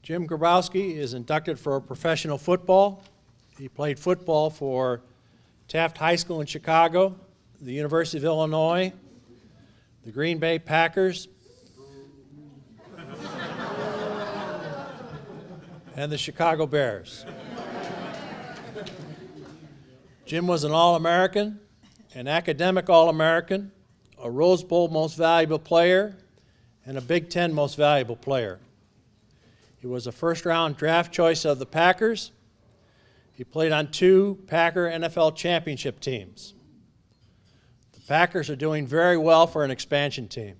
Jim Grabowski is inducted for professional football. He played football for Taft High School in Chicago, the University of Illinois, the Green Bay Packers, and the Chicago Bears. Jim was an All-American, an academic All-American, a Rose Bowl Most Valuable Player, and a Big Ten Most Valuable Player. He was a first-round draft choice of the Packers. He played on 2 Packer NFL championship teams. The Packers are doing very well for an expansion team.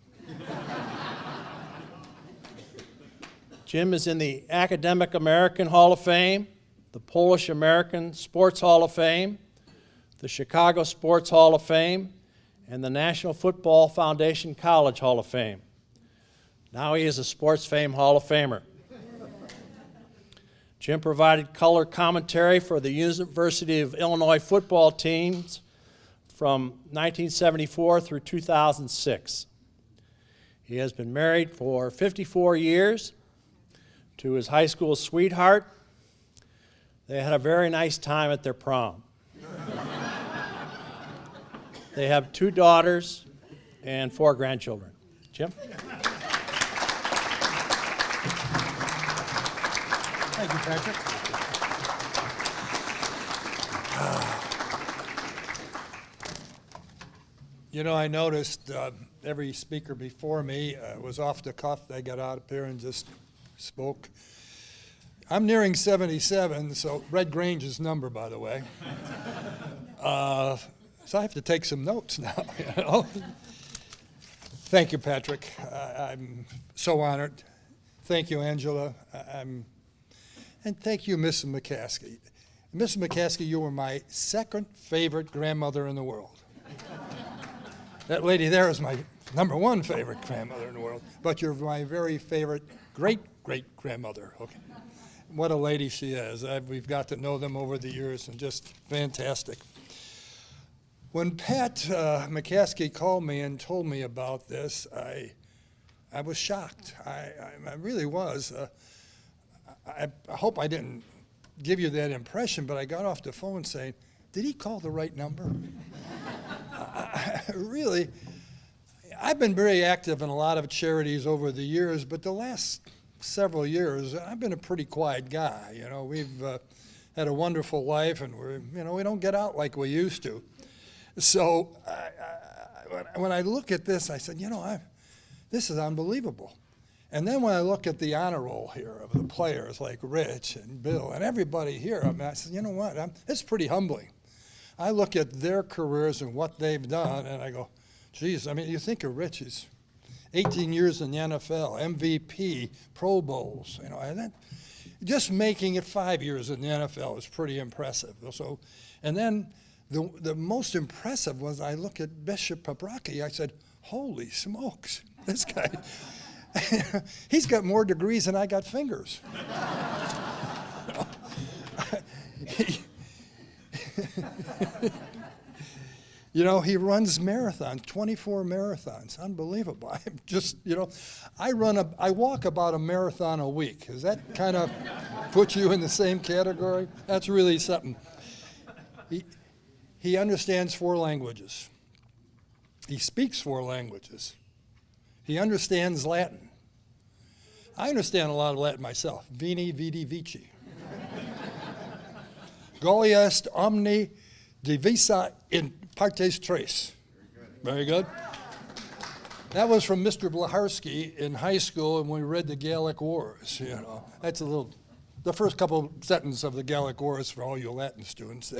Jim is in the Academic American Hall of Fame, the Polish American Sports Hall of Fame, the Chicago Sports Hall of Fame, and the National Football Foundation College Hall of Fame. Now he is a Sports Fame Hall of Famer. Jim provided color commentary for the University of Illinois football teams from 1974 through 2006. He has been married for 54 years to his high school sweetheart. They had a very nice time at their prom. They have 2 daughters and 4 grandchildren. Jim? Thank you, Patrick. You know, I noticed every speaker before me was off the cuff. They got out up here and just spoke. I'm nearing 77, so Red Grange's number, by the way. So I have to take some notes now, you know. Thank you, Patrick. I'm so honored. Thank you, Angela. And thank you, Mrs. McCaskey. Mrs. McCaskey, you were my 2nd favorite grandmother in the world. That lady there is my #1 favorite grandmother in the world, but you're my very favorite great-great-grandmother. Okay. What a lady she is. We've got to know them over the years, and just fantastic. When Pat McCaskey called me and told me about this, I was shocked. I really was. I hope I didn't give you that impression, but I got off the phone saying, did he call the right number? Really, I've been very active in a lot of charities over the years, but the last several years, I've been a pretty quiet guy. You know, we've had a wonderful life, and we don't get out like we used to. So when I look at this, I said, this is unbelievable. And then when I look at the honor roll here of the players like Rich and Bill and everybody here, I said, you know what, it's pretty humbling. I look at their careers and what they've done, and I go, geez, you think of Rich, he's 18 years in the NFL, MVP, Pro Bowls, and then just making it 5 years in the NFL is pretty impressive. So, and then the most impressive was I look at Bishop Pabrocki, I said, holy smokes, this guy, he's got more degrees than I got fingers. He runs marathons, 24 marathons, unbelievable. I'm just, I walk about a marathon a week. Does that kind of put you in the same category? That's really something. He understands 4 languages. He speaks 4 languages. He understands Latin. I understand a lot of Latin myself. Vini, vidi, vici. Golia est omni divisa in partes tres. Very good. That was from Mr. Blaharski in high school, and we read the Gallic Wars. That's the first couple sentences of the Gallic Wars for all you Latin students.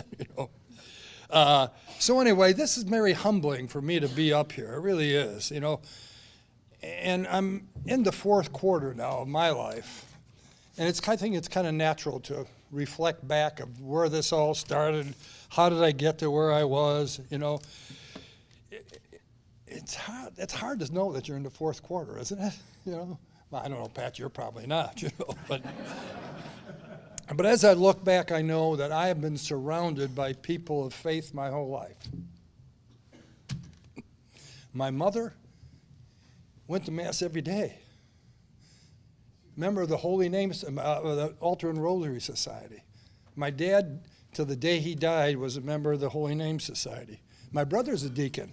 So anyway, this is very humbling for me to be up here. It really is, And I'm in the 4th quarter now of my life, and I think it's kind of natural to reflect back of where this all started. How did I get to where I was? It's hard to know that you're in the 4th quarter, isn't it? Well, I don't know, Pat. You're probably not. But as I look back, I know that I have been surrounded by people of faith my whole life. My mother went to Mass every day. member of the Holy Names, the Altar and Rosary Society. My dad, till the day he died, was a member of the Holy Names Society. My brother's a deacon.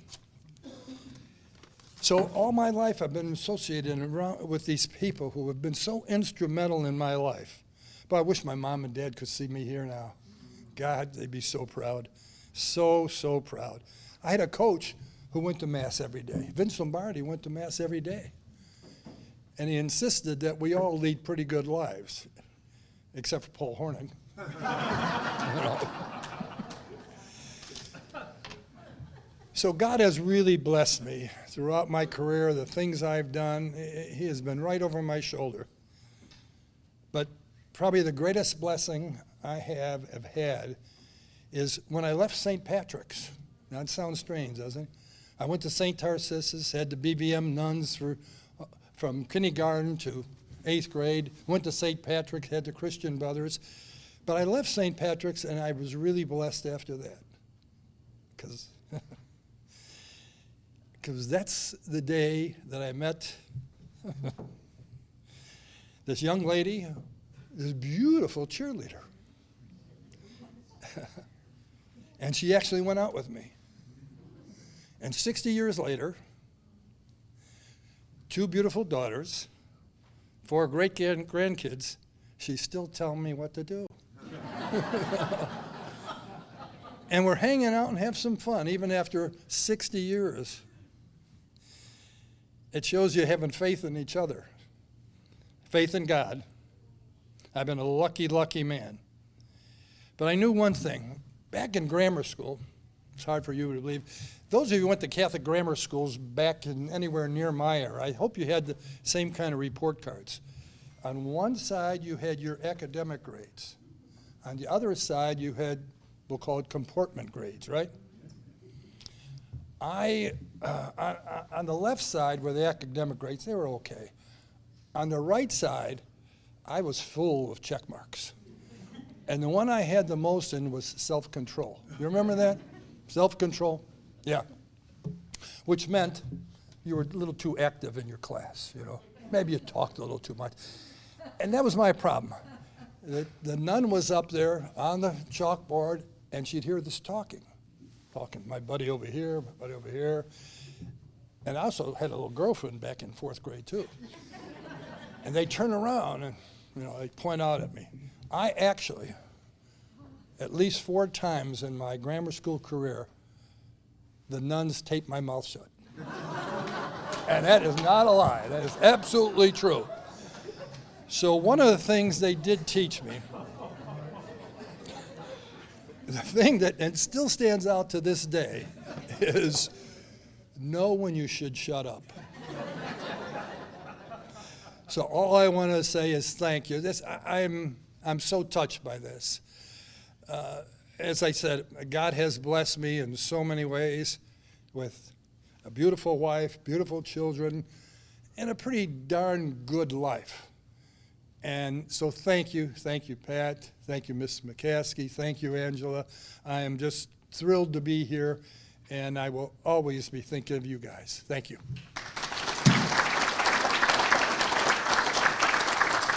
So all my life I've been associated around with these people who have been so instrumental in my life. But I wish my mom and dad could see me here now. God, they'd be so proud. So, so proud. I had a coach who went to Mass every day. Vince Lombardi went to Mass every day. And he insisted that we all lead pretty good lives, except for Paul Horning. You know. So God has really blessed me throughout my career, the things I've done. He has been right over my shoulder. But probably the greatest blessing I have had is when I left St. Patrick's. Now, it sounds strange, doesn't it? I went to St. Tarcissus, had the BBM nuns from kindergarten to 8th grade, went to St. Patrick's, had the Christian Brothers. But I left St. Patrick's, and I was really blessed after that. Because that's the day that I met this young lady, this beautiful cheerleader. And she actually went out with me. And 60 years later, 2 beautiful daughters, 4 great grandkids, she's still telling me what to do. And we're hanging out and have some fun, even after 60 years. It shows you having faith in each other, faith in God. I've been a lucky, lucky man. But I knew one thing. Back in grammar school, it's hard for you to believe, those of you who went to Catholic grammar schools back in anywhere near my era, I hope you had the same kind of report cards. On one side, you had your academic grades. On the other side, you had, we'll call it comportment grades, right? On the left side were the academic grades. They were okay. On the right side, I was full of check marks. And the one I had the most in was self-control. You remember that? Self-control? Yeah. Which meant you were a little too active in your class, you know. Maybe you talked a little too much. And that was my problem. The nun was up there on the chalkboard, and she'd hear this talking. My buddy over here, my buddy over here. And I also had a little girlfriend back in 4th grade, too. And they turn around and, you know, they point out at me. I actually, at least 4 times in my grammar school career, the nuns taped my mouth shut. And that is not a lie. That is absolutely true. So one of the things they did teach me, the thing that and still stands out to this day, is know when you should shut up. So all I want to say is thank you. I'm so touched by this. As I said, God has blessed me in so many ways with a beautiful wife, beautiful children, and a pretty darn good life. And so thank you, Pat. Thank you, Ms. McCaskey. Thank you, Angela. I am just thrilled to be here, and I will always be thinking of you guys. Thank you.